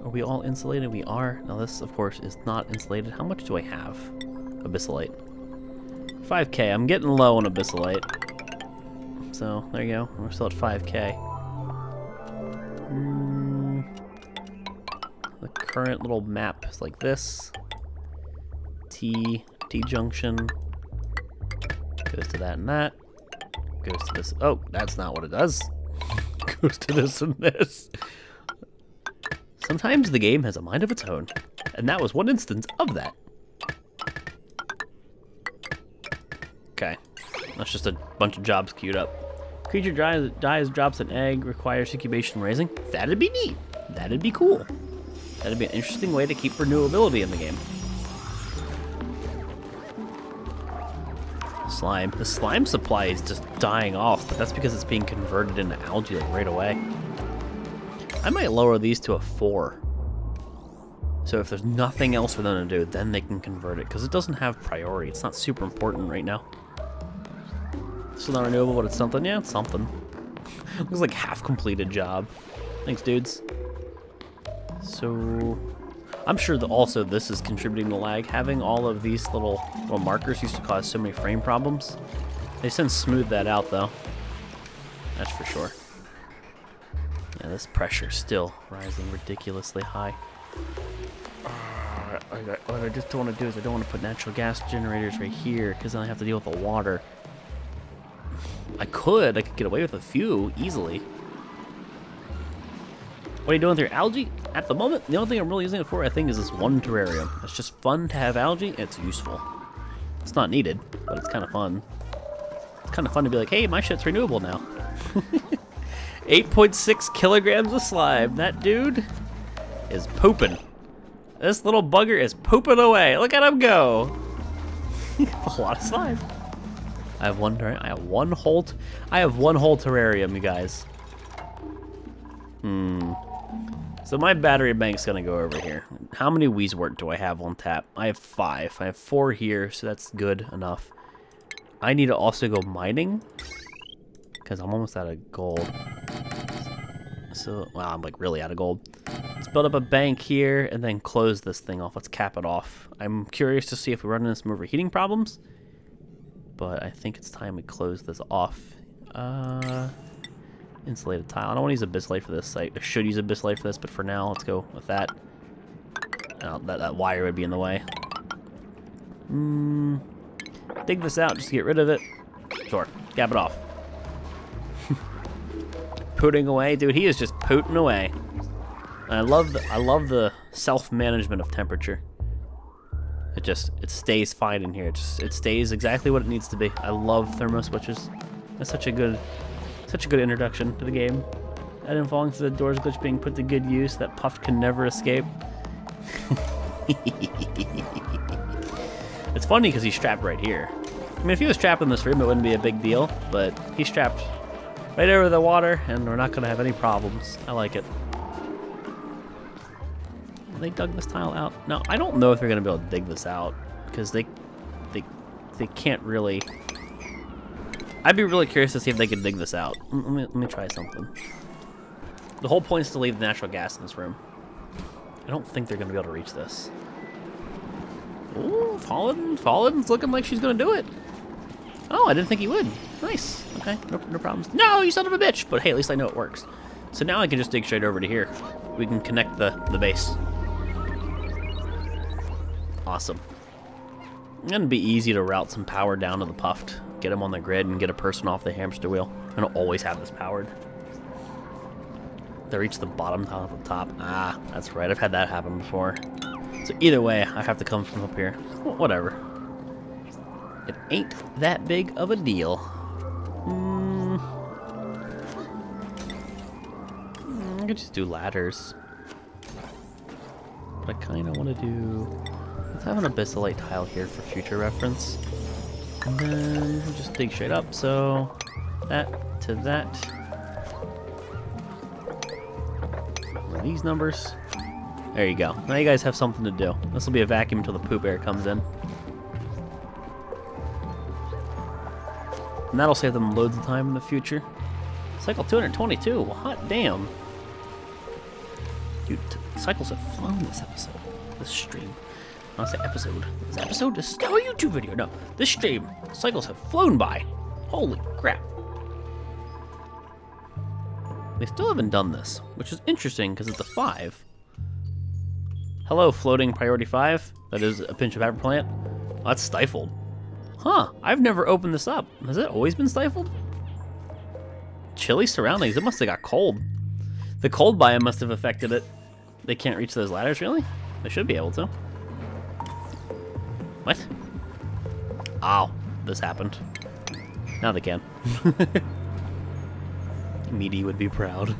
Are we all insulated? We are. Now this, of course, is not insulated. How much do I have? Abyssalite. 5k. I'm getting low on Abyssalite. So, there you go. We're still at 5k. The current little map is like this. T junction. Goes to that and that. Goes to this. Oh, that's not what it does. Goes to this and this. Sometimes the game has a mind of its own, and that was one instance of that. Okay, that's just a bunch of jobs queued up. Creature dies, drops an egg, requires incubation raising. That'd be neat. That'd be cool. That'd be an interesting way to keep renewability in the game. Slime. The slime supply is just dying off, but that's because it's being converted into algae like right away. I might lower these to a 4. So if there's nothing else for them to do, then they can convert it, because it doesn't have priority. It's not super important right now. Still not renewable, but it's something. Yeah, it's something. Looks like half-completed job. Thanks, dudes. So, I'm sure that also this is contributing to lag. Having all of these little markers used to cause so many frame problems. They've since smoothed that out, though. That's for sure. Yeah, this pressure is still rising ridiculously high. What I just don't want to do is I don't want to put natural gas generators right here, because then I have to deal with the water. I could get away with a few easily. What are you doing with your algae? At the moment, the only thing I'm really using it for, I think, is this one terrarium. It's just fun to have algae, and it's useful. It's not needed, but it's kind of fun. It's kind of fun to be like, hey, my shit's renewable now. 8.6 kilograms of slime. That dude is pooping. This little bugger is pooping away. Look at him go. A lot of slime. I have one whole terrarium, you guys. So my battery bank's gonna go over here. How many Weezewort do I have on tap? I have 5. I have 4 here, so that's good enough. I need to also go mining, because I'm almost out of gold. So, well, I'm like really out of gold. Let's build up a bank here and then close this thing off. Let's cap it off. I'm curious to see if we run into some overheating problems, but I think it's time we close this off. Insulated tile. I don't want to use Abyssalite for this site. I should use Abyssalite for this, but for now, let's go with that. That wire would be in the way. Dig this out just to get rid of it. Sure. Cap it off. Pooting away, dude. He is just pooting away. And I love the self-management of temperature. It stays fine in here. It stays exactly what it needs to be. I love thermo switches. That's such a good introduction to the game. And then falling through the doors glitch being put to good use. That puff can never escape. It's funny because he's strapped right here. I mean, if he was trapped in this room, it wouldn't be a big deal. But he's strapped right over the water, and we're not going to have any problems. I like it. They dug this tile out. Now, I don't know if they're going to be able to dig this out, because they can't really... I'd be really curious to see if they can dig this out. Let me try something. The whole point is to leave the natural gas in this room. I don't think they're going to be able to reach this. Ooh, Fallen's looking like she's going to do it. Oh, I didn't think he would. Nice. Okay, no problems. No, you son of a bitch! But hey, at least I know it works. So now I can just dig straight over to here. We can connect the base. Awesome. It's gonna be easy to route some power down to the puffed. Get them on the grid and get a person off the hamster wheel. I don't always have this powered. They reach the bottom top of the top. Ah, that's right. I've had that happen before. So either way, I have to come from up here. Well, whatever. It ain't that big of a deal. I could just do ladders. But I kind of want to do... Let's have an Abyssalite tile here for future reference. And then we'll just dig straight up. So that to that. What are these numbers? There you go. Now you guys have something to do. This will be a vacuum until the poop air comes in. And that'll save them loads of time in the future. Cycle 222, hot damn. Dude, cycles have flown this episode. This stream. I want to say episode. This episode? This is now a YouTube video. No, this stream. Cycles have flown by. Holy crap. They still haven't done this, which is interesting because it's a 5. Hello, floating priority 5. That is a pinch of pepper plant. Oh, that's stifled. Huh, I've never opened this up. Has it always been stifled? Chilly surroundings. It must have got cold. The cold biome must have affected it. They can't reach those ladders, really? They should be able to. What? Ow, this happened. Now they can. Meaty would be proud.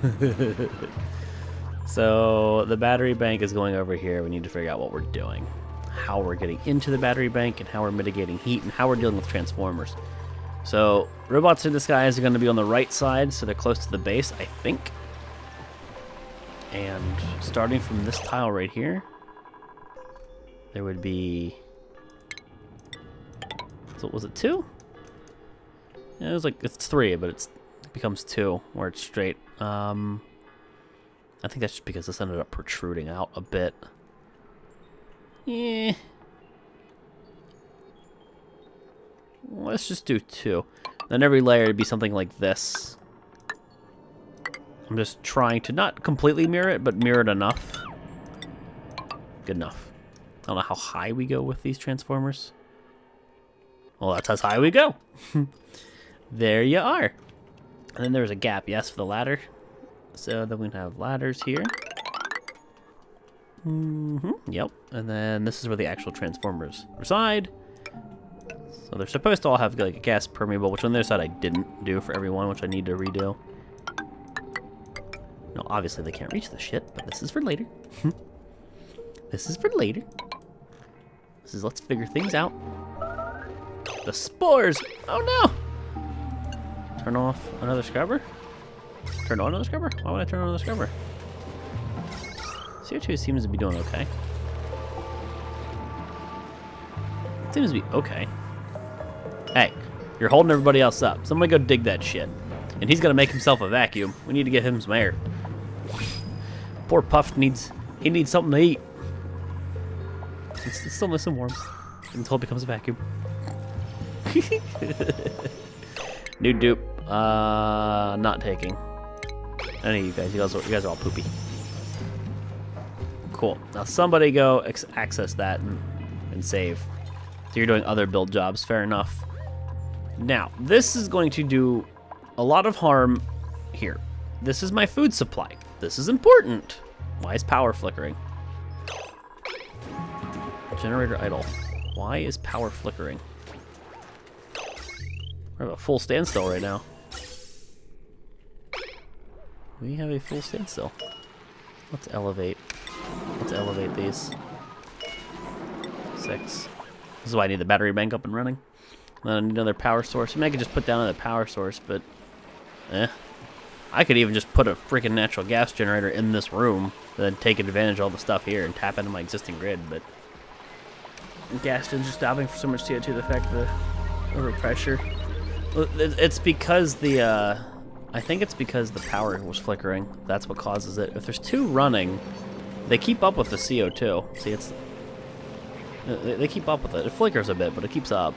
So the battery bank is going over here. We need to figure out what we're doing. How we're getting into the battery bank and how we're mitigating heat and how we're dealing with transformers. So robots in disguise are going to be on the right side, so they're close to the base, I think. And starting from this tile right here, there would be... So was it 2? Yeah, it was like, it's 3, but it becomes 2 where it's straight. I think that's just because this ended up protruding out a bit. Yeah. Let's just do 2. Then every layer would be something like this. I'm just trying to not completely mirror it, but mirror it enough. Good enough. I don't know how high we go with these transformers. Well, that's as high we go. There you are. And then there's a gap, yes, for the ladder. So then we have ladders here. Yep. And then this is where the actual transformers reside. So they're supposed to all have like a gas permeable, which on their side I didn't do for everyone, which I need to redo. No, obviously they can't reach the shit, but this is for later. This is for later. This is let's figure things out. The spores! Oh no! Turn off another scrubber? Turn on another scrubber? Why would I turn on another scrubber? CO2 seems to be doing okay. It seems to be okay. Hey, you're holding everybody else up. Somebody go dig that shit. And he's gonna make himself a vacuum. We need to give him some air. Poor Puff needs something to eat. It's still nice and warm until it becomes a vacuum. New dupe. Not taking. Any of you guys. You guys are all poopy. Cool. Now somebody go access that and save. So you're doing other build jobs. Fair enough. Now, this is going to do a lot of harm here. This is my food supply. This is important. Why is power flickering? Generator idle. Why is power flickering? We're at a full standstill right now. We have a full standstill. Let's elevate. Let's elevate these. 6. This is why I need the battery bank up and running. Then I need another power source. I mean, I could just put down another power source, but I could even just put a freaking natural gas generator in this room, then take advantage of all the stuff here and tap into my existing grid, but gas gens are stopping for so much CO2 to affect the overpressure. It's because the, I think it's because the power was flickering. That's what causes it. If there's 2 running, they keep up with the CO2. See, they keep up with it. It flickers a bit, but it keeps up.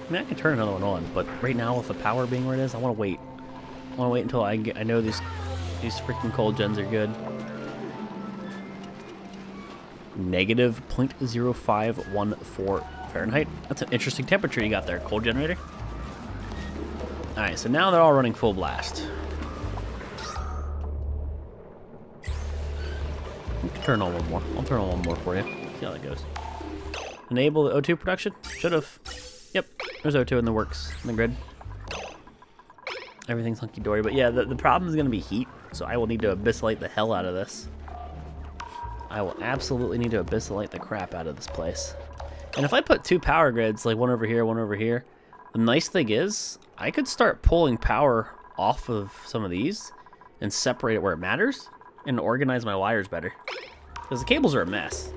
I mean, I can turn another one on, but right now with the power being where it is, I want to wait. I want to wait until I know these freaking cold gens are good. Negative 0.0514 Fahrenheit. That's an interesting temperature you got there, cold generator. Alright, so now they're all running full blast. You can turn on one more. I'll turn on one more for you. See how that goes. Enable the O2 production? Should have. Yep, there's O2 in the works, in the grid. Everything's hunky-dory, but yeah, the problem is going to be heat, so I will need to abyssallate the hell out of this. I will absolutely need to abyssallate the crap out of this place. And if I put 2 power grids, like one over here, the nice thing is, I could start pulling power off of some of these and separate it where it matters and organize my wires better. Because the cables are a mess,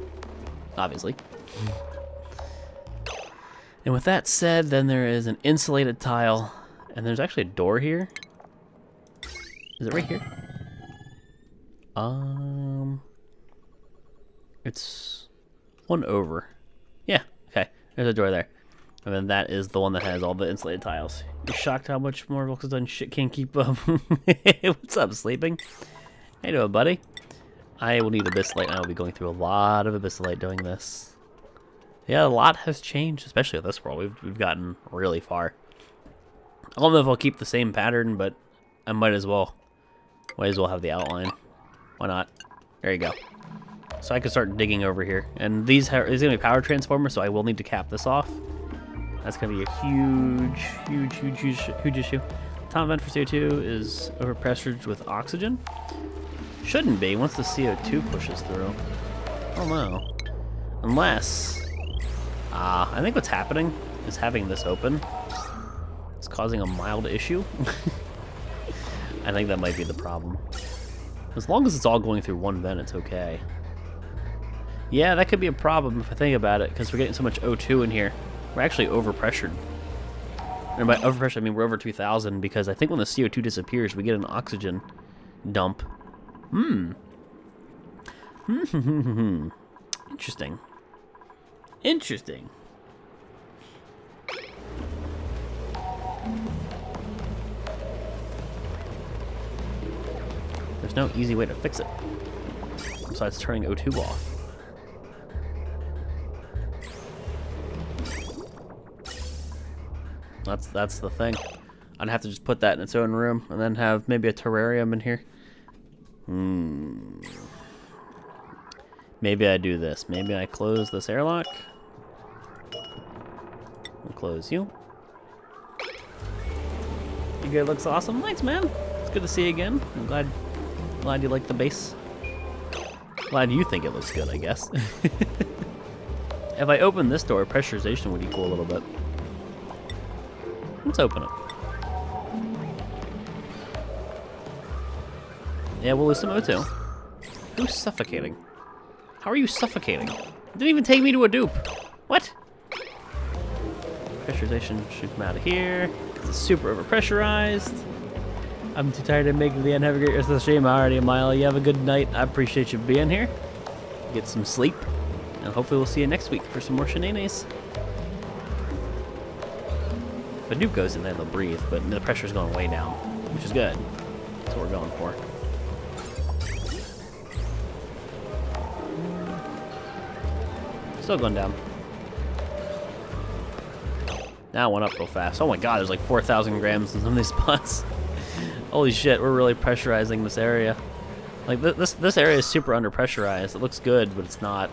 obviously. And with that said, then there is an insulated tile, and there's actually a door here. Is it right here? It's one over. Yeah, okay. There's a door there. And then that is the one that has all the insulated tiles. You're shocked how much more Volx has done? Shit can't keep up. What's up, sleeping? How you doing, buddy? I will need Abyssallite. I will be going through a lot of Abyssallite doing this. Yeah, a lot has changed, especially with this world. We've gotten really far. I don't know if I'll keep the same pattern, but I might as well. Might as well have the outline. Why not? There you go. So I can start digging over here. And these are going to be power transformers, so I will need to cap this off. That's going to be a huge issue. Top vent for CO2 is overpressured with oxygen. Shouldn't be once the CO2 pushes through. I don't know. Unless... I think what's happening is having this open is causing a mild issue. I think that might be the problem. As long as it's all going through one vent, it's okay. Yeah, that could be a problem if I think about it, because we're getting so much O2 in here. We're actually overpressured. And by overpressured, I mean we're over 2,000, because I think when the CO2 disappears, we get an oxygen dump. Interesting. Interesting. There's no easy way to fix it besides turning O2 off. That's the thing. I'd have to just put that in its own room and then have maybe a terrarium in here. Maybe I do this. Maybe I close this airlock. I'll close you. You guys looks awesome. Thanks, man. It's good to see you again. I'm glad you like the base. Glad you think it looks good, I guess. If I open this door, pressurization would equal a little bit. Let's open it. Yeah, we'll lose some O2. Who's suffocating? How are you suffocating? It didn't even take me to a dupe. What? Pressurization should come out of here. It's super overpressurized. I'm too tired to make the end. Have a great rest of the stream. Alrighty, Mile. You have a good night. I appreciate you being here. Get some sleep. And hopefully we'll see you next week for some more shenanigans. If a dupe goes in there, they'll breathe, but the pressure's going way down, which is good. That's what we're going for. Still going down. Now it went up real fast. Oh my god, there's like 4,000 grams in some of these spots. Holy shit, we're really pressurizing this area. Like, this area is super under-pressurized. It looks good, but it's not.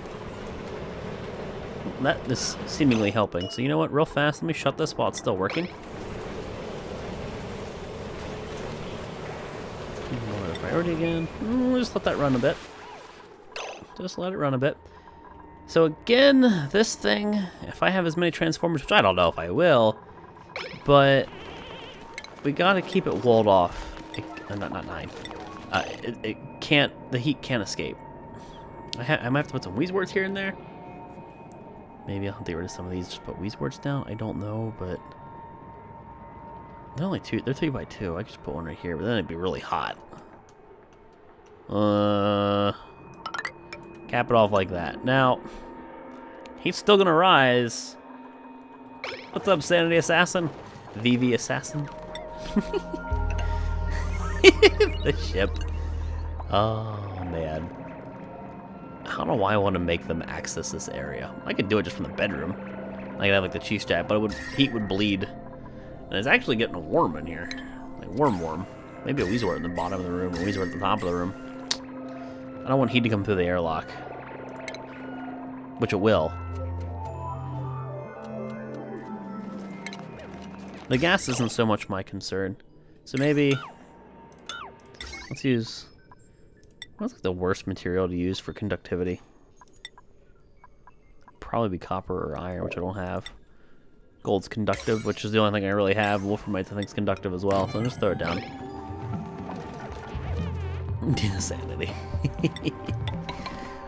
That is seemingly helping. So you know what, real fast, let me shut this while it's still working. Lower priority again. We'll just let that run a bit. Just let it run a bit. So again, this thing, if I have as many transformers, which I don't know if I will, but we gotta keep it walled off. Not 9. It can't, the heat can't escape. I might have to put some Wheeze words here and there. Maybe I'll get rid of some of these, just put Wheeze words down. I don't know, but they're only 2. They're 3 by 2. I could just put one right here, but then it'd be really hot. Cap it off like that. Now, he's still gonna rise. What's up, Sanity Assassin? VV Assassin. The ship. Oh man. I don't know why I want to make them access this area. I could do it just from the bedroom. I could have like the chief chat, but heat would bleed. And it's actually getting warm in here. Like warm. Maybe a Weezor at the bottom of the room, or a Weezor at the top of the room. I don't want heat to come through the airlock. Which it will. The gas isn't so much my concern. So maybe let's use, what's like the worst material to use for conductivity? Probably be copper or iron, which I don't have. Gold's conductive, which is the only thing I really have. Wolframite I think is conductive as well, so I'll just throw it down. Sanity.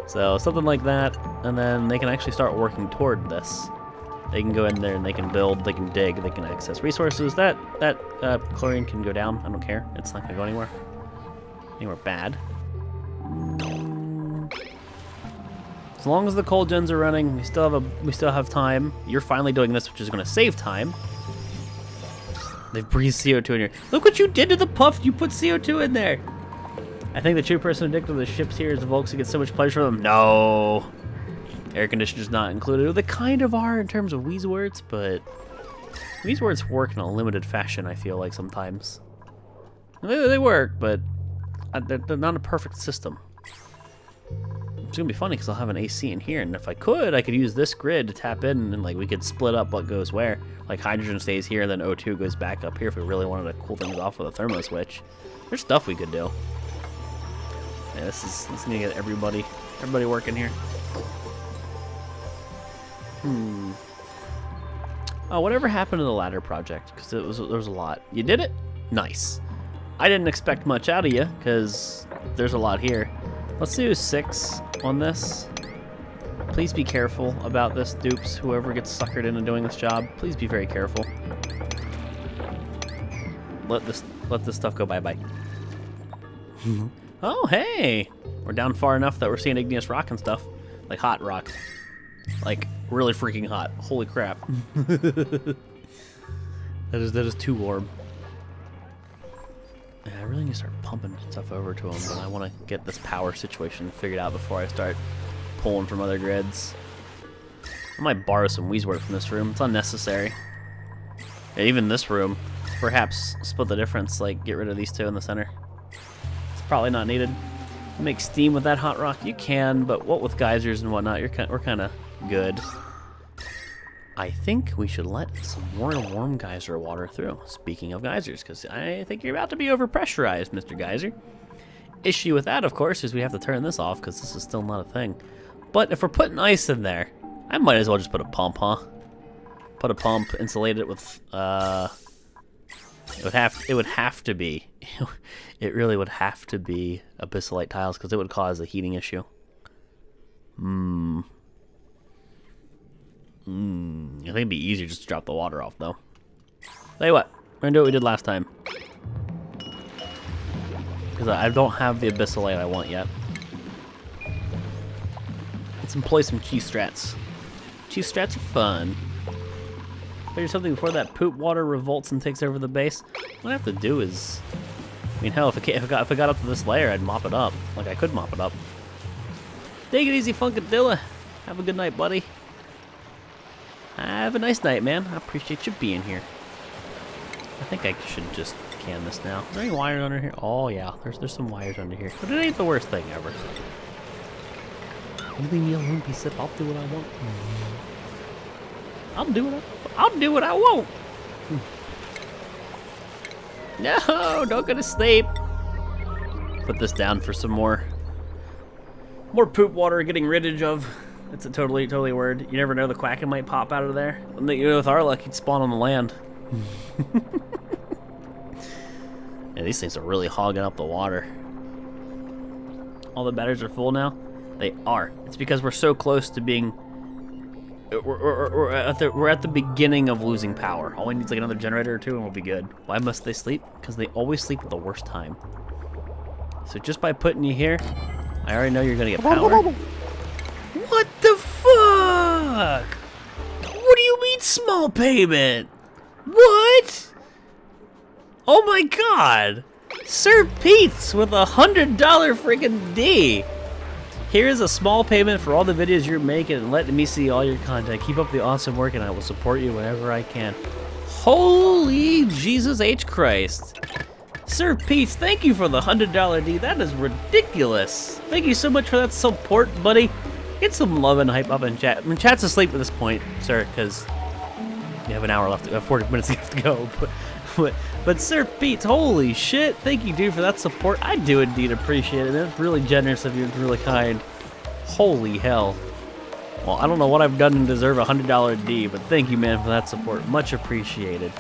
So something like that, and then they can actually start working toward this. They can go in there and they can build, they can dig, they can access resources. That chlorine can go down. I don't care. It's not gonna go anywhere bad. As long as the coal gens are running, we still have time. You're finally doing this, which is gonna save time. They've breathed CO2 in here. Look what you did to the puff! You put CO2 in there! I think the true person addicted to the ships here is the Volx who get so much pleasure from them. No! Air conditioners not included. Well, they kind of are in terms of Weezeworts, but Weezeworts work in a limited fashion, I feel like, sometimes. They work, but they're not a perfect system. It's gonna be funny because I'll have an AC in here, and if I could use this grid to tap in, and like we could split up what goes where. Like hydrogen stays here, and then O2 goes back up here if we really wanted to cool things off with a thermo switch. There's stuff we could do. Yeah, this is gonna get everybody working here. Oh, whatever happened to the ladder project? Because there was a lot. You did it? Nice. I didn't expect much out of you because there's a lot here. Let's do 6 on this. Please be careful about this, dupes. Whoever gets suckered into doing this job, please be very careful. Let this stuff go bye-bye. Oh, hey! We're down far enough that we're seeing igneous rock and stuff. Like hot rock. Like, really freaking hot. Holy crap. That is too warm. Yeah, I really need to start pumping stuff over to them, but I want to get this power situation figured out before I start pulling from other grids. I might borrow some Weezework from this room. It's unnecessary. Yeah, even this room. Perhaps split the difference, like get rid of these two in the center. It's probably not needed. Make steam with that hot rock? You can, but what with geysers and whatnot, we're kind of good. I think we should let some more warm geyser water through. Speaking of geysers, because I think you're about to be overpressurized, Mr. Geyser. Issue with that, of course, is we have to turn this off because this is still not a thing. But if we're putting ice in there, I might as well just put a pump, huh? Put a pump, insulate it with, it would have to be, it really would have to be abyssalite tiles because it would cause a heating issue. I think it'd be easier just to drop the water off, though. Tell you what, we're gonna do what we did last time. Because I don't have the abyssalite I want yet. Let's employ some cheese strats. Cheese strats are fun. There's something before that poop water revolts and takes over the base. What I have to do is, I mean, hell, if I got up to this layer, I'd mop it up. Like I could mop it up. Take it easy, Funkadilla. Have a good night, buddy. Have a nice night, man. I appreciate you being here. I think I should just can this now. Are there any wires under here? Oh yeah, there's some wires under here. But it ain't the worst thing ever. You leave me alone, piece of. I'll do what I want. I'll do what I want. No, don't go to sleep. Put this down for some more poop water getting rid of. It's a totally a word. You never know, the Quacken might pop out of there. With our luck, he'd spawn on the land. Yeah, these things are really hogging up the water. All the batteries are full now? They are. It's because we're so close to being... We're at the beginning of losing power. All we need is like another generator or two and we'll be good. Why must they sleep? Because they always sleep at the worst time. So just by putting you here, I already know you're going to get power. What the fuck? What do you mean small payment? What? Oh my god! Sir Pete's with $100 freaking D! Here's a small payment for all the videos you're making and letting me see all your content. Keep up the awesome work and I will support you whenever I can. Holy Jesus H. Christ. Sir Pete's, thank you for the $100 D. That is ridiculous. Thank you so much for that support, buddy. Get some love and hype up in chat. I mean, chat's asleep at this point, sir, because you have an hour left, 40 minutes left to go. But Sir Pete's, holy shit, thank you, dude, for that support. I do indeed appreciate it. That's really generous of you. It's really kind. Holy hell. Well, I don't know what I've done to deserve a $100 D, but thank you, man, for that support. Much appreciated.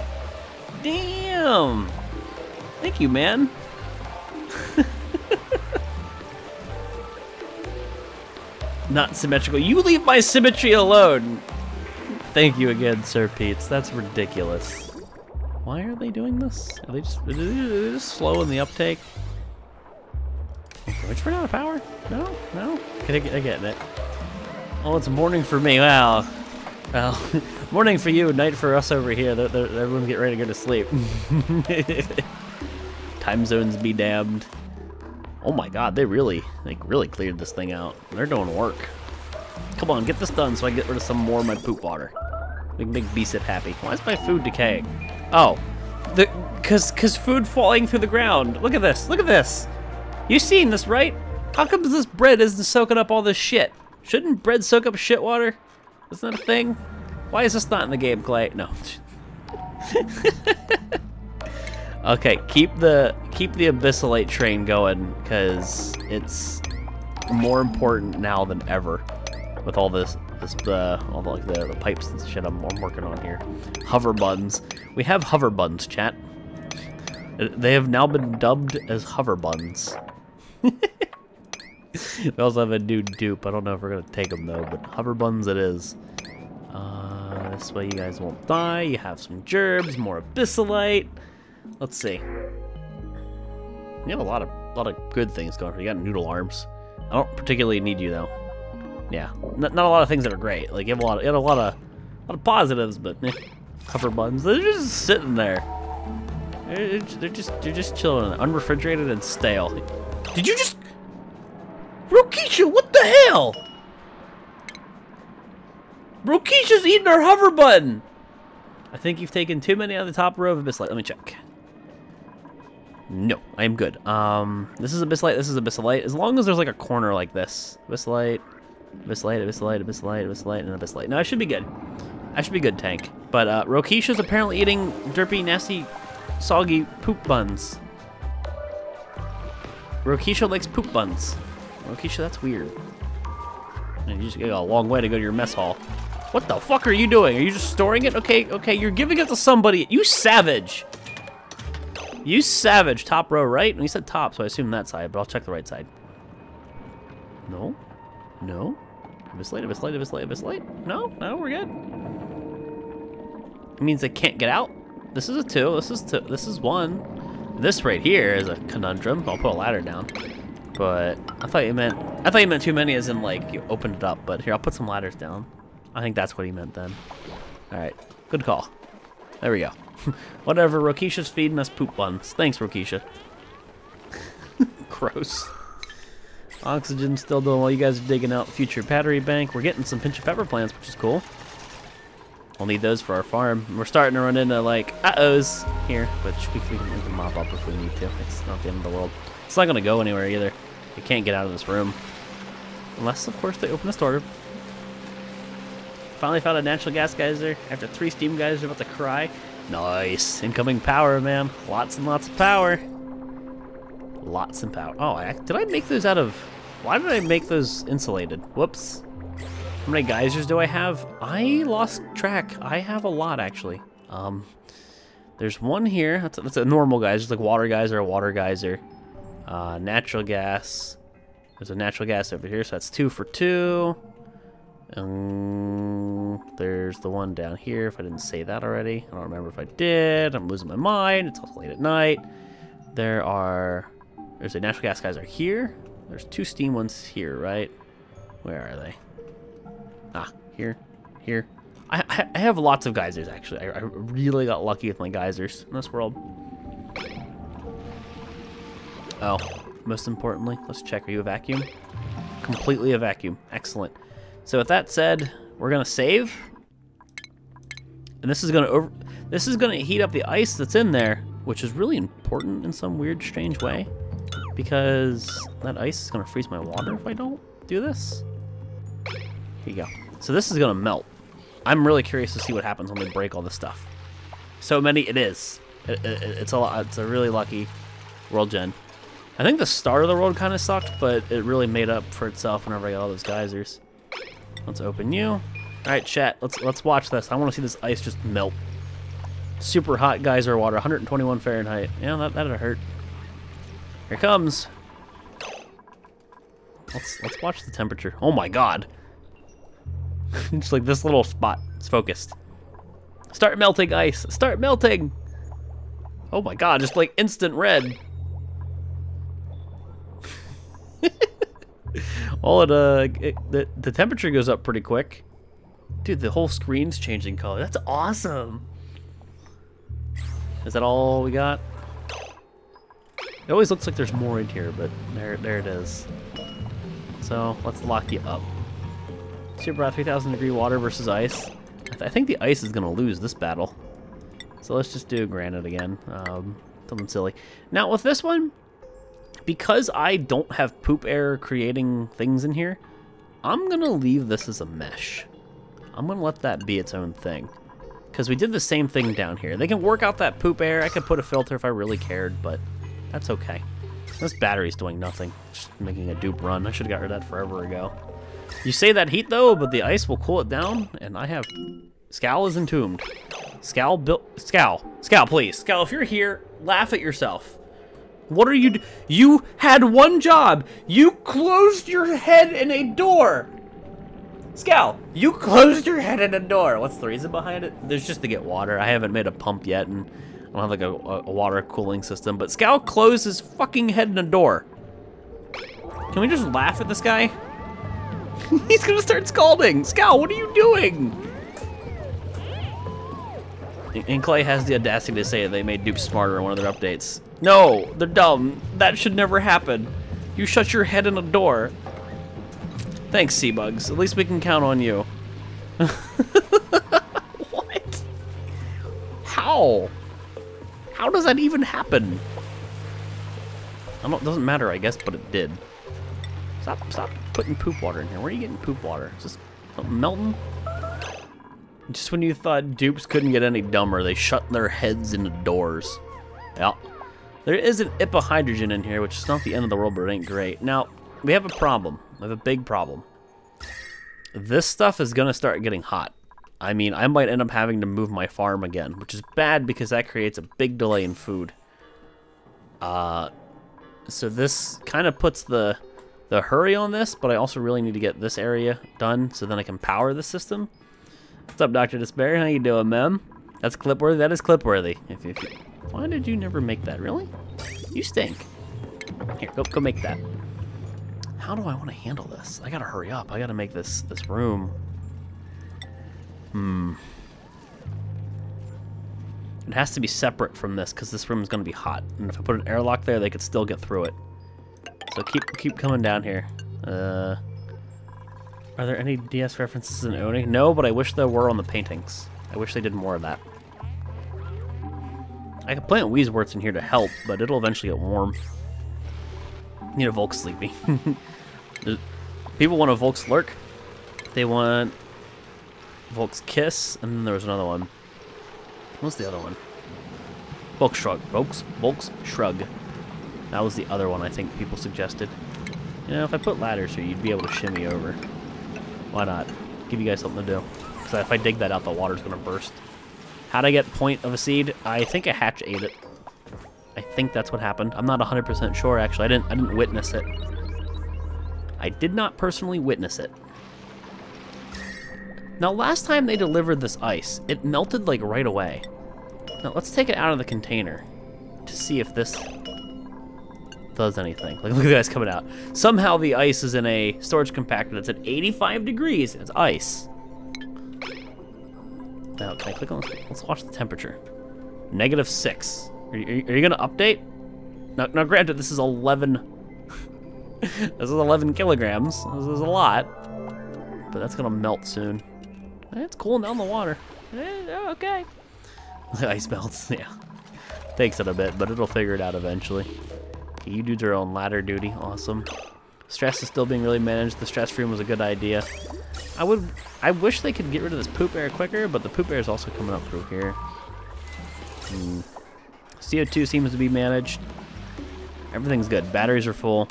Damn. Thank you, man. Not symmetrical. You leave my symmetry alone. Thank you again, Sir Pete's. That's ridiculous. Why are they doing this? Are they just slow in the uptake? Did we just run out of power? No? No? I get it. Oh, it's morning for me. Wow. Well, morning for you, night for us over here. Everyone's getting ready to go to sleep. Time zones be damned. Oh my god, they really cleared this thing out. They're doing work. Come on, get this done so I can get rid of some more of my poop water. We can make B-Sip happy. Why is my food decaying? Oh, cause food falling through the ground. Look at this, look at this. You seen this, right? How come this bread isn't soaking up all this shit? Shouldn't bread soak up shit water? Isn't that a thing? Why is this not in the game, Klei? No. Okay, keep the abyssalate train going, cause it's more important now than ever with all the pipes and shit I'm working on here. Hover buns. We have hover buns, chat. They have now been dubbed as hover buns. We also have a new dupe. I don't know if we're gonna take them though, but hover buns it is. This way you guys won't die. You have some gerbs, more abyssalite. Let's see. You have a lot of good things going for you. You got noodle arms. I don't particularly need you though. Yeah, not a lot of things that are great. Like you have a lot of positives, but hover buns. They're just sitting there. They're just chilling, unrefrigerated and stale. Did you just? Rokisha, what the hell? Rokisha's eating our hover button. I think you've taken too many on the top row of abyssalite. Let me check. No, I am good. This is abyssalite. This is abyssalite. As long as there's like a corner like this, abyssalite, abyssalite, abyssalite, abyssalite, abyssalite, and abyssalite. No, I should be good. I should be good, tank. But Rokisha's apparently eating derpy, nasty, soggy poop buns. Rokisha likes poop buns. Rokisha, that's weird. Man, you just got a long way to go to your mess hall. What the fuck are you doing? Are you just storing it? Okay, you're giving it to somebody. You savage. You savage. Top row, right? And you said top, so I assume that side, but I'll check the right side. No. No. Abyssalite, abyssalite, abyssalite, abyssalite. No, we're good. It means they can't get out. This is a 2. This is 2. This is 1. This right here is a conundrum. I'll put a ladder down. But I thought you meant too many as in like you opened it up, but here I'll put some ladders down. I think that's what he meant then. Alright. Good call. There we go. Whatever, Rokisha's feeding us poop buns. Thanks, Rokisha. Gross. Oxygen still doing well. You guys are digging out future battery bank. We're getting some pinch of pepper plants, which is cool. We'll need those for our farm. We're starting to run into like uh-ohs here, which we can mop up if we need to. It's not the end of the world. It's not gonna go anywhere either. It can't get out of this room. Unless, of course, they open a store. Finally found a natural gas geyser after 3 steam geysers are about to cry. Nice. Incoming power, man. Lots and lots of power. Lots of power. Oh, did I make those out of... Why did I make those insulated? Whoops. How many geysers do I have? I lost track. I have a lot, actually. There's one here. That's a normal geyser. It's like water geyser, a water geyser. Natural gas. There's a natural gas over here, so that's 2 for 2. There's the one down here, if I didn't say that already. I don't remember if I did. I'm losing my mind. It's also late at night. There's a natural gas geyser here. There's 2 steam ones here, right? Where are they? Ah, here. I have lots of geysers, actually. I really got lucky with my geysers in this world. Oh, most importantly, let's check. Are you a vacuum? Completely a vacuum. Excellent. So with that said, we're gonna save, and this is gonna heat up the ice that's in there, which is really important in some weird, strange way, because that ice is gonna freeze my water if I don't do this. Here you go. So this is gonna melt. I'm really curious to see what happens when we break all this stuff. So many, it is. It's a lot. It's a really lucky world gen. I think the start of the world kind of sucked, but it really made up for itself whenever I got all those geysers. Let's open you. All right, chat. Let's watch this. I want to see this ice just melt. Super hot geyser water, 121 Fahrenheit. Yeah, that'd hurt. Here it comes. Let's watch the temperature. Oh my God. Just like this little spot. It's focused. Start melting ice. Start melting. Oh my god, just like instant red. Well, the temperature goes up pretty quick. Dude, the whole screen's changing color. That's awesome. Is that all we got? It always looks like there's more in here, but there it is. So let's lock you up. Super 3,000 degree water versus ice. I think the ice is gonna lose this battle. So let's just do granite again. Something silly. Now with this one, because I don't have poop air creating things in here, I'm gonna leave this as a mesh. I'm gonna let that be its own thing. Because we did the same thing down here. They can work out that poop air. I could put a filter if I really cared, but that's okay. This battery's doing nothing. Just making a dupe run. I should have got rid of that forever ago. You say that heat though, but the ice will cool it down, and I have... Scal is entombed. Scal, please. Scal, if you're here, laugh at yourself. What are you... You had one job. You closed your head in a door. Scal, you closed your head in a door. What's the reason behind it? There's just to get water. I haven't made a pump yet, and I don't have like a water cooling system, but Scal closed his fucking head in a door. Can we just laugh at this guy? He's gonna start scalding. Scal, what are you doing? And Klei has the audacity to say they made dupes smarter in one of their updates. No, they're dumb. That should never happen. You shut your head in a door. Thanks, Seabugs. At least we can count on you. What? How? How does that even happen? It doesn't matter, I guess, but it did. Stop putting poop water in here. Where are you getting poop water? Is this something melting? Just when you thought dupes couldn't get any dumber, they shut their heads into doors. Yeah. There is an IPA hydrogen in here, which is not the end of the world, but it ain't great. Now, we have a problem. We have a big problem. This stuff is going to start getting hot. I mean, I might end up having to move my farm again, which is bad because that creates a big delay in food. So this kind of puts the hurry on this, but I also really need to get this area done so then I can power the system. What's up, Dr. Despair? How you doing, ma'am? That's clip-worthy? That is clip-worthy. Why did you never make that? Really? You stink. Here, go make that. How do I want to handle this? I gotta hurry up. I gotta make this room. It has to be separate from this because this room is gonna be hot. And if I put an airlock there, they could still get through it. So keep coming down here. Are there any DS references in Oni? No, but I wish there were on the paintings. I wish they did more of that. I could plant Weezeworts in here to help, but it'll eventually get warm. Need a Volx Sleepy. People want a Volx Lurk. They want Volx Kiss, and then there was another one. What's the other one? Volx Shrug. Volx Shrug. That was the other one I think people suggested. You know, if I put ladders here, you'd be able to shimmy over. Why not? Give you guys something to do. Because if I dig that out, the water's going to burst. How'd I get point of a seed? I think a hatch ate it. I think that's what happened. I'm not 100% sure, actually. I didn't witness it. I did not personally witness it. Now, last time they delivered this ice, it melted, like, right away. Now, let's take it out of the container to see if this does anything. Like, look at this coming out. Somehow the ice is in a storage compactor that's at 85 degrees. It's ice. Now, can I click on this? Let's watch the temperature. -6. Are you gonna update? Now, granted, this is 11. This is 11 kilograms. This is a lot, but that's gonna melt soon. It's cooling down the water. Okay. The ice melts. Yeah, takes it a bit, but it'll figure it out eventually. Okay, you dudes are on ladder duty. Awesome. Stress is still being really managed. The stress room was a good idea. I wish they could get rid of this poop air quicker, but the poop air is also coming up through here. CO2 seems to be managed. Everything's good. Batteries are full.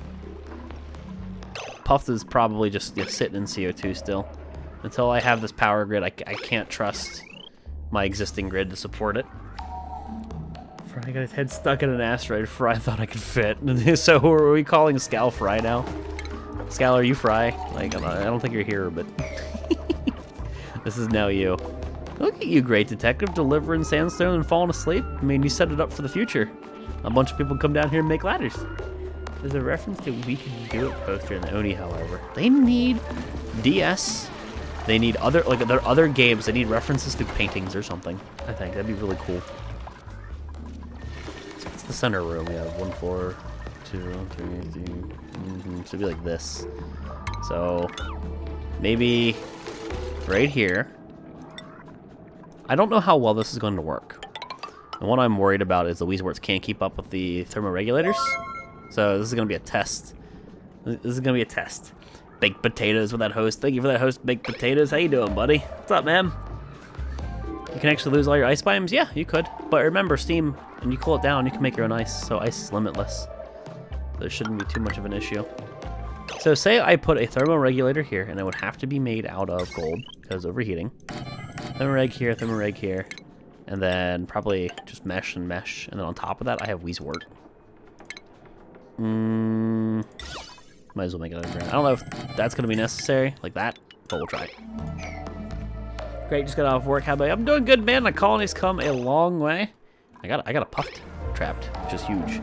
Puff is probably just sitting in CO2 still. Until I have this power grid, I can't trust my existing grid to support it. Fry got his head stuck in an asteroid. Fry thought I could fit. So are we calling Scal Fry now? Scal, are you Fry? Like, I don't think you're here, but... This is now you. Look at you, great detective, delivering sandstone and falling asleep. I mean, you set it up for the future. A bunch of people come down here and make ladders. There's a reference to We Can Do It poster in the Oni, however. They need DS. They need other, like, there are other games. They need references to paintings or something. I think that'd be really cool. So it's the center room. We have 1 floor, 2, 3, 3. So it'd be like this. So maybe right here. I don't know how well this is going to work. And what I'm worried about is the Weezeworts can't keep up with the thermoregulators. So this is going to be a test. This is going to be a test. Baked potatoes with that host. Thank you for that host, Baked Potatoes. How you doing, buddy? What's up, man? You can actually lose all your ice biomes? Yeah, you could. But remember, Steam, and you cool it down, you can make your own ice. So ice is limitless. There shouldn't be too much of an issue. So say I put a thermoregulator here, and it would have to be made out of gold, because overheating. Thermoreg here, and then probably just mesh and mesh, and then on top of that I have Weezewort. Might as well make it underground. I don't know if that's gonna be necessary, like that, but we'll try. Great, just got off work. How about you? I'm doing good, man. The colony's come a long way. I got a puff trapped, which is huge.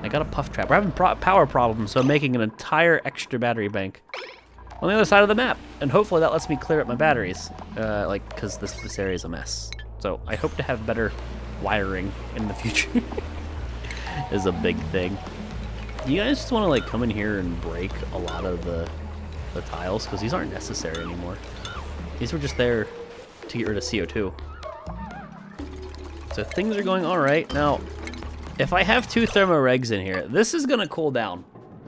I got a puff trap. We're having power problems, so I'm making an entire extra battery bank on the other side of the map, and hopefully that lets me clear up my batteries, like, because this area is a mess. So I hope to have better wiring in the future. Is a big thing. Do you guys just want to like come in here and break a lot of the tiles, because these aren't necessary anymore. These were just there to get rid of CO2. So things are going all right now. If I have 2 thermoregs in here, this is gonna cool down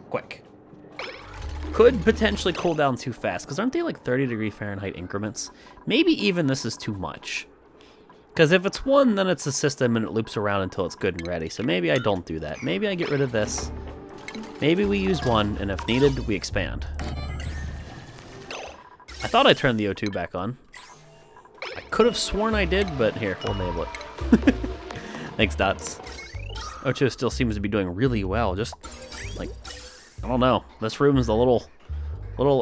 quick. Could potentially cool down too fast, because aren't they like 30°F increments? Maybe even this is too much. Because if it's 1, then it's a system and it loops around until it's good and ready. So maybe I don't do that. Maybe I get rid of this. Maybe we use 1, and if needed, we expand. I thought I turned the O2 back on. I could have sworn I did, but here, we'll enable it. Thanks, Dots. O2 still seems to be doing really well. Just, like, I don't know. This room is a little,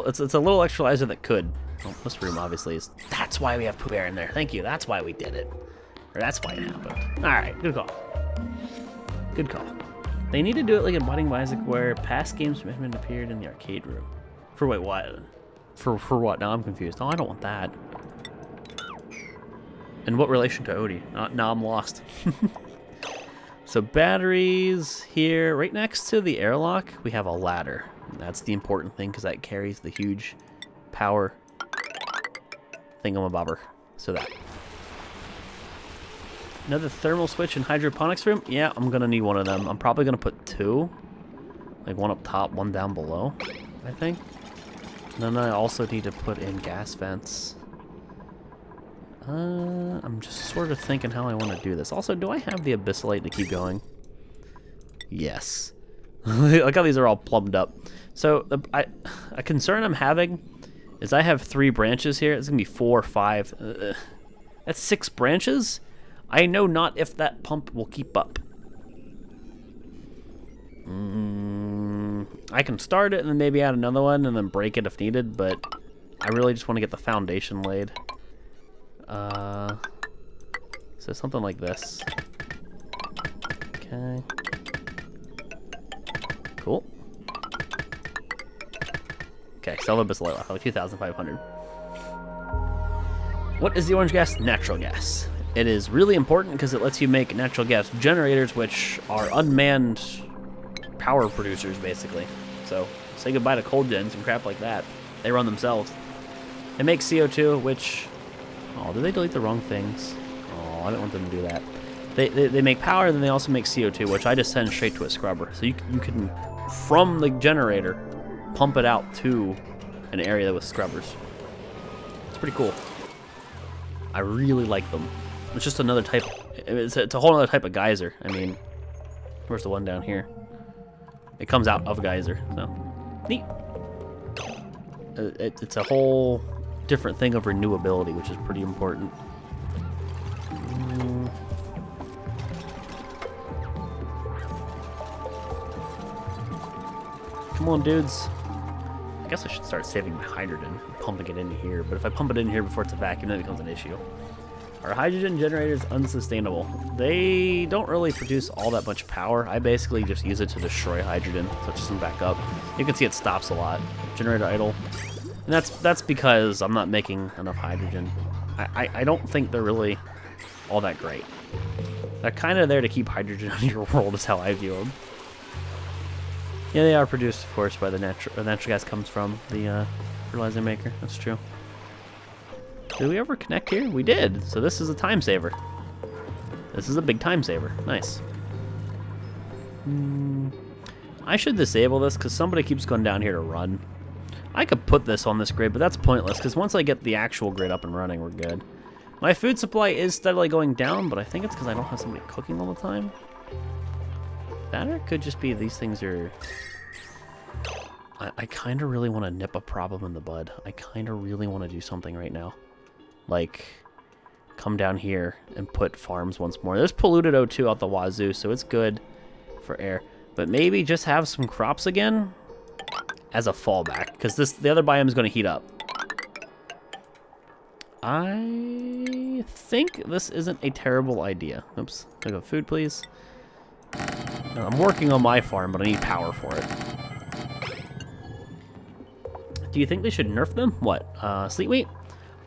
it's a little electrolyzer that could. Well, this room obviously is. That's why we have Pooh Bear in there. Thank you. That's why we did it. Or that's why it happened. All right, good call. Good call. They need to do it like in Budding Isaac, where past games from Edmund appeared in the arcade room. For wait, what? For what? Now I'm confused. No, I don't want that. In what relation to Odie? Now I'm lost. So batteries here, right next to the airlock, we have a ladder. And that's the important thing, because that carries the huge power thingamabobber. So that. Another thermal switch in hydroponics room? Yeah, I'm gonna need one of them. I'm probably gonna put 2. Like 1 up top, 1 down below, I think. And then I also need to put in gas vents. I'm just sort of thinking how I want to do this. Also, do I have the abyssalite to keep going? Yes. Look how these are all plumbed up. So a concern I'm having is I have 3 branches here. It's gonna be 4, 5. That's 6 branches. I know not if that pump will keep up. I can start it and then maybe add another one and then break it if needed, but I really just want to get the foundation laid. So something like this. Okay. Cool. Okay, still have a bit left, like 2,500. What is the orange gas? Natural gas. It is really important because it lets you make natural gas generators, which are unmanned power producers, basically. So say goodbye to coal gens and crap like that. They run themselves. They make CO2, which... Oh, did they delete the wrong things? Oh, I didn't want them to do that. They make power, and then they also make CO2, which I just send straight to a scrubber. So you can, from the generator, pump it out to an area with scrubbers. It's pretty cool. I really like them. It's just another type. It's a whole other type of geyser. I mean, where's the one down here? It comes out of geyser. So neat. It's a whole different thing of renewability, which is pretty important. Come on, dudes. I guess I should start saving my hydrogen. pumping it in here, but if I pump it in here before it's a vacuum, then it becomes an issue. Are hydrogen generators unsustainable? They don't really produce all that much power. I basically just use it to destroy hydrogen, so it doesn't back up. You can see it stops a lot. Generator idle. And that's because I'm not making enough hydrogen. I don't think they're really all that great. They're kind of there to keep hydrogen on your world is how I view them. Yeah, they are produced, of course, by the natural gas comes from the fertilizer maker. That's true. Did we ever connect here? We did. So this is a time saver. This is a big time saver. Nice. I should disable this because somebody keeps going down here to run. I could put this on this grid, but that's pointless because once I get the actual grid up and running, we're good. My food supply is steadily going down, but I think it's because I don't have somebody cooking all the time. That or it could just be these things are... I kind of really want to nip a problem in the bud. I kind of really want to do something right now. Like, come down here and put farms once more. There's polluted O2 out the wazoo, so it's good for air. But maybe just have some crops again as a fallback, because the other biome is going to heat up. I think this isn't a terrible idea. Oops. Can I go food, please? I'm working on my farm, but I need power for it. Do you think they should nerf them? What? Sleet wheat?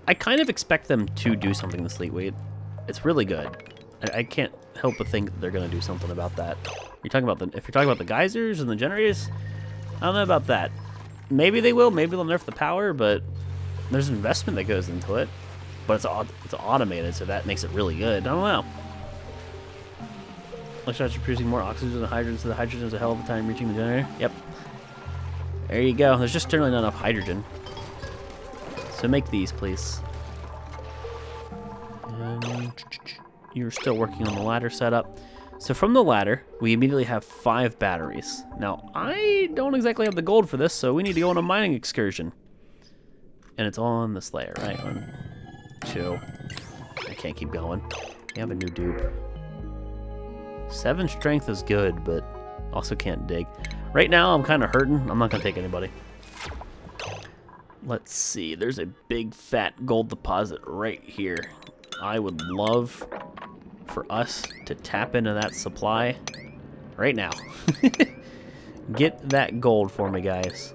I kind of expect them to do something to sleet wheat. It's really good. I can't help but think that they're going to do something about that. If you're talking about the geysers and the generators, I don't know about that. Maybe they will. Maybe they'll nerf the power, but there's investment that goes into it. But it's automated, so that makes it really good. I don't know. Electrolytes are producing more oxygen than hydrogen, so the hydrogen is a hell of a time reaching the generator. Yep. There you go. There's just generally not enough hydrogen. So make these, please. And you're still working on the ladder setup. So from the ladder, we immediately have 5 batteries. Now, I don't exactly have the gold for this, so we need to go on a mining excursion. And it's on this layer, right? 1, 2. I can't keep going. We have a new dupe. 7 strength is good, but also can't dig. Right now, I'm kind of hurting. I'm not going to take anybody. Let's see. There's a big, fat gold deposit right here. I would love for us to tap into that supply right now. Get that gold for me, guys.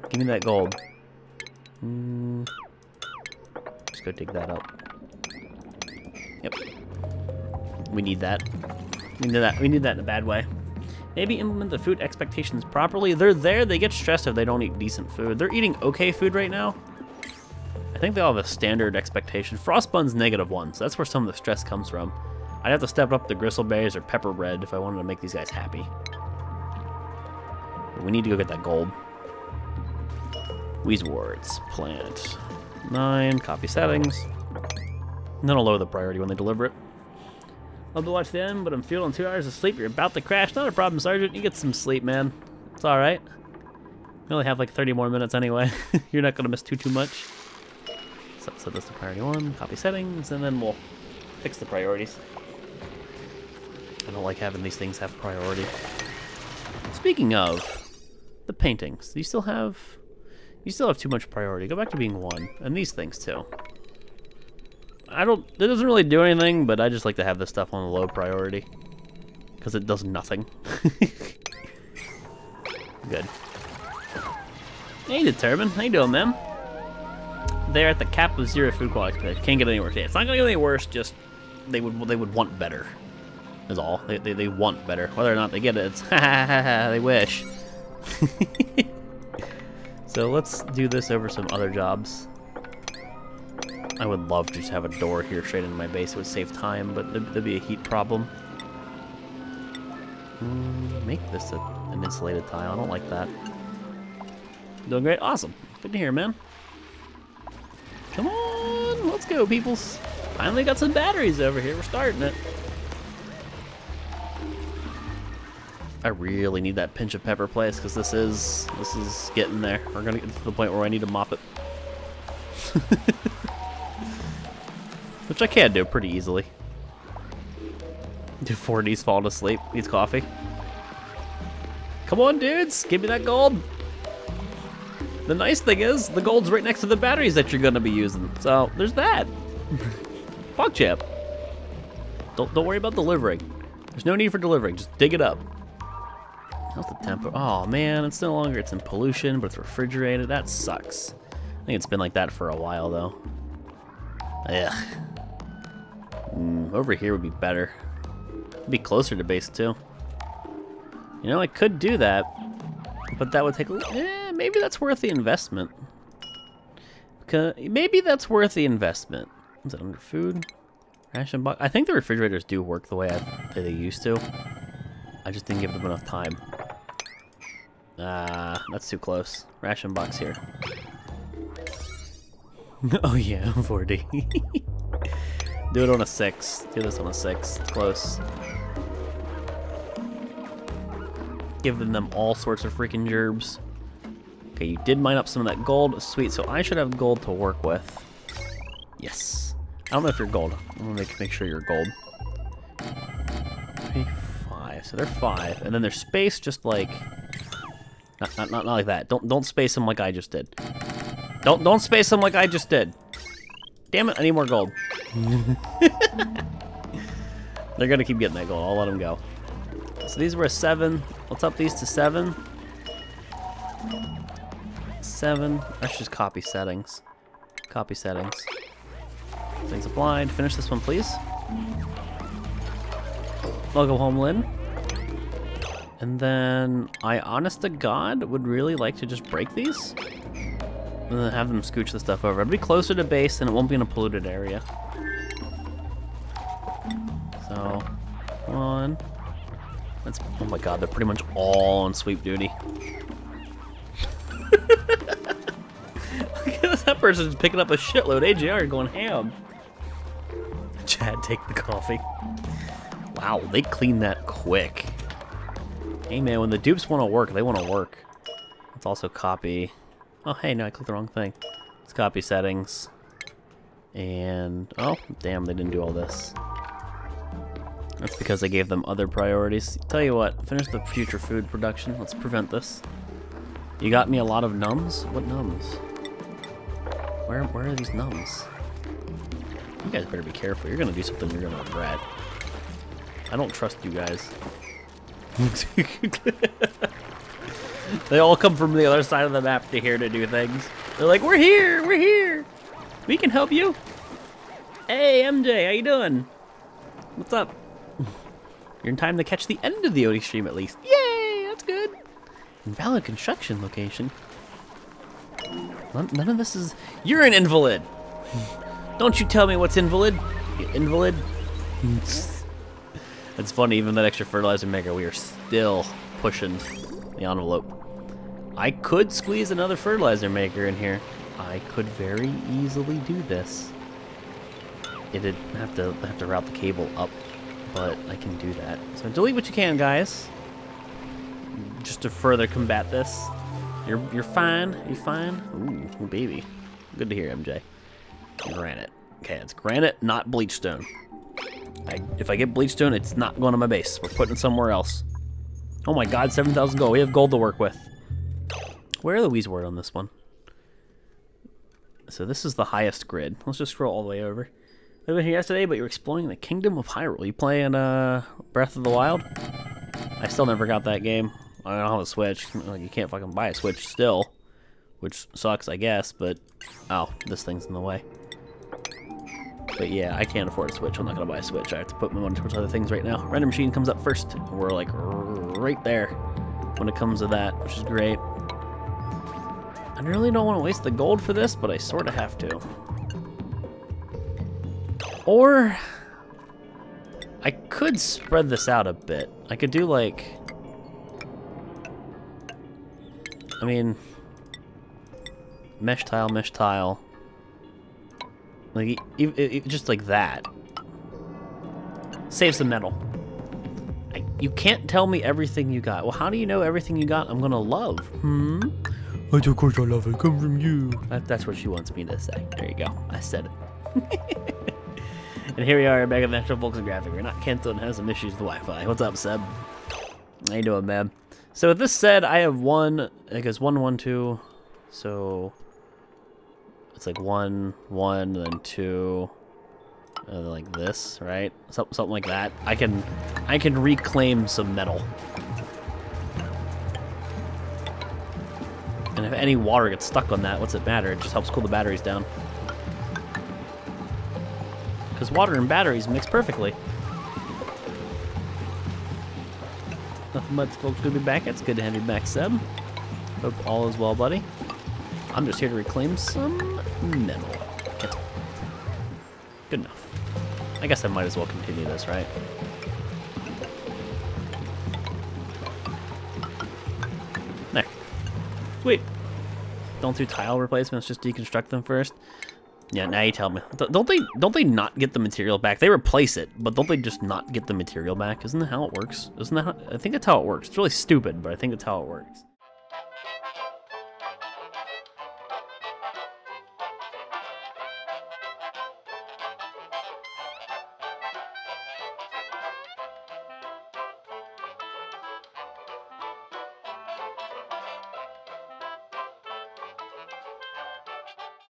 Give me that gold. Let's go dig that up. Yep. We need that. We need that in a bad way. Maybe implement the food expectations properly. They're there. They get stressed if they don't eat decent food. They're eating okay food right now. I think they all have a standard expectation. Frostbun's -1, so that's where some of the stress comes from. I'd have to step up the gristleberries or pepper bread if I wanted to make these guys happy. But we need to go get that gold. Weezewards. Plant. 9. Copy settings. And then I'll lower the priority when they deliver it. Love to watch the end, but I'm feeling 2 hours of sleep. You're about to crash. Not a problem, Sergeant. You get some sleep, man. It's alright. We only have like 30 more minutes anyway. You're not going to miss too much. So set this to priority 1. Copy settings, and then we'll fix the priorities. I don't like having these things have priority. Speaking of the paintings, you still have too much priority. Go back to being 1, and these things too. It doesn't really do anything, but I just like to have this stuff on a low priority because it does nothing. Good. Hey, Determined. How you doing, man? They're at the cap of 0 food quality expectation. Can't get any worse. Yeah, it's not gonna get any worse. Just they would want better. Is all. They want better. Whether or not they get it, it's they wish. So let's do this over some other jobs. I would love to just have a door here straight into my base. It would save time, but there'd be a heat problem. Make this an insulated tile. I don't like that. Doing great. Awesome. Good to hear, man. Come on. Let's go, peoples. Finally got some batteries over here. We're starting it. I really need that pinch of pepper place because this is getting there. We're gonna get to the point where I need to mop it. Which I can do pretty easily. Do 4Ds falling asleep. Needs coffee. Come on, dudes. Give me that gold. The nice thing is, the gold's right next to the batteries that you're gonna be using. So, there's that. PogChamp. Don't worry about delivering. There's no need for delivering, just dig it up. How's the tempo? Oh man, it's no longer, it's in pollution, but it's refrigerated. That sucks. I think it's been like that for a while though. Ugh. Over here would be better. It'd be closer to base too. You know, I could do that, but that would take a maybe that's worth the investment. Maybe that's worth the investment. Is it under food? Ration box? I think the refrigerators do work the way they used to. I just didn't give them enough time. That's too close. Ration box here. Oh yeah, 40. Do it on a 6. Do this on a 6. It's close. Giving them all sorts of freaking gerbs. Okay, you did mine up some of that gold. Sweet, so I should have gold to work with. Yes. I don't know if you're gold. I'm gonna make sure you're gold. 3, 5. So they're 5. And then there's space just like... Not like that. Don't space them like I just did. Don't space them like I just did. Damn it, I need more gold. They're gonna keep getting that gold. I'll let them go. So these were a 7. Let's up these to 7. 7. Let's just copy settings. Copy settings. Things applied. Finish this one, please. Welcome home, Lynn. And then I, honest to God, would really like to just break these. And then have them scooch the stuff over. It'll be closer to base and it won't be in a polluted area. So, come on. That's, oh my God, they're pretty much all on sweep duty. Look at this, that person's picking up a shitload. AJR going ham. Chad, take the coffee. Wow, they clean that quick. Hey man, when the dupes want to work, they want to work. Let's also copy. Oh hey, no, I clicked the wrong thing. Let's copy settings. And, oh, damn, they didn't do all this. That's because I gave them other priorities. Tell you what, finish the future food production. Let's prevent this. You got me a lot of nums? What nums? Where are these nums? You guys better be careful. You're gonna do something you're gonna regret. I don't trust you guys. They all come from the other side of the map to here to do things. They're like, we're here! We can help you! Hey, MJ, how you doing? What's up? You're in time to catch the end of the OD stream at least. Yay, that's good! Invalid construction location. None of this is... You're an invalid! Don't you tell me what's invalid, you invalid. It's funny, even that extra fertilizer maker, we are still pushing the envelope. I could squeeze another fertilizer maker in here. I could very easily do this. It'd have to route the cable up, but I can do that. So delete what you can, guys. Just to further combat this. You're fine. You fine? Ooh, baby. Good to hear, MJ. Granite. Okay, it's granite, not bleach stone. If I get bleach stone, it's not going to my base. We're putting it somewhere else. Oh my God, 7,000 gold. We have gold to work with. Where are the Wheeze word on this one? So this is the highest grid. Let's just scroll all the way over. I was here yesterday, but you're exploring the Kingdom of Hyrule. You playing Breath of the Wild? I still never got that game. I don't have a Switch. Like, you can't fucking buy a Switch still, which sucks, I guess. But oh, this thing's in the way. But yeah, I can't afford a Switch. I'm not gonna buy a Switch. I have to put my money towards other things right now. Render Machine comes up first. We're like right there when it comes to that, which is great. I really don't want to waste the gold for this, but I sort of have to. Or I could spread this out a bit. I could do like, I mean, mesh tile. Like, just like that. Save some metal. You can't tell me everything you got. Well, how do you know everything you got I'm gonna love? But of course I love it. Come from you. That's what she wants me to say. There you go. I said it. And here we are back at the actual Volx graphic. We're not canceled and has some issues with Wi-Fi. What's up, Seb? How you doing, man? So with this said, I have one. It goes 1, 1, 2. So it's like 1, 1, then 2, like this, right? Something like that. I can reclaim some metal. And if any water gets stuck on that, what's it matter? It just helps cool the batteries down. Because water and batteries mix perfectly. Nothing much, folks. Good to be back. It's good to have you back, Seb. Hope all is well, buddy. I'm just here to reclaim some metal. That's all. Good enough. I guess I might as well continue this, right? There. Sweet. Don't do tile replacements, just deconstruct them first. Yeah, now you tell me. Don't they not get the material back? They replace it, but don't they just not get the material back? Isn't that how it works? Isn't that how, I think that's how it works. It's really stupid, but I think that's how it works.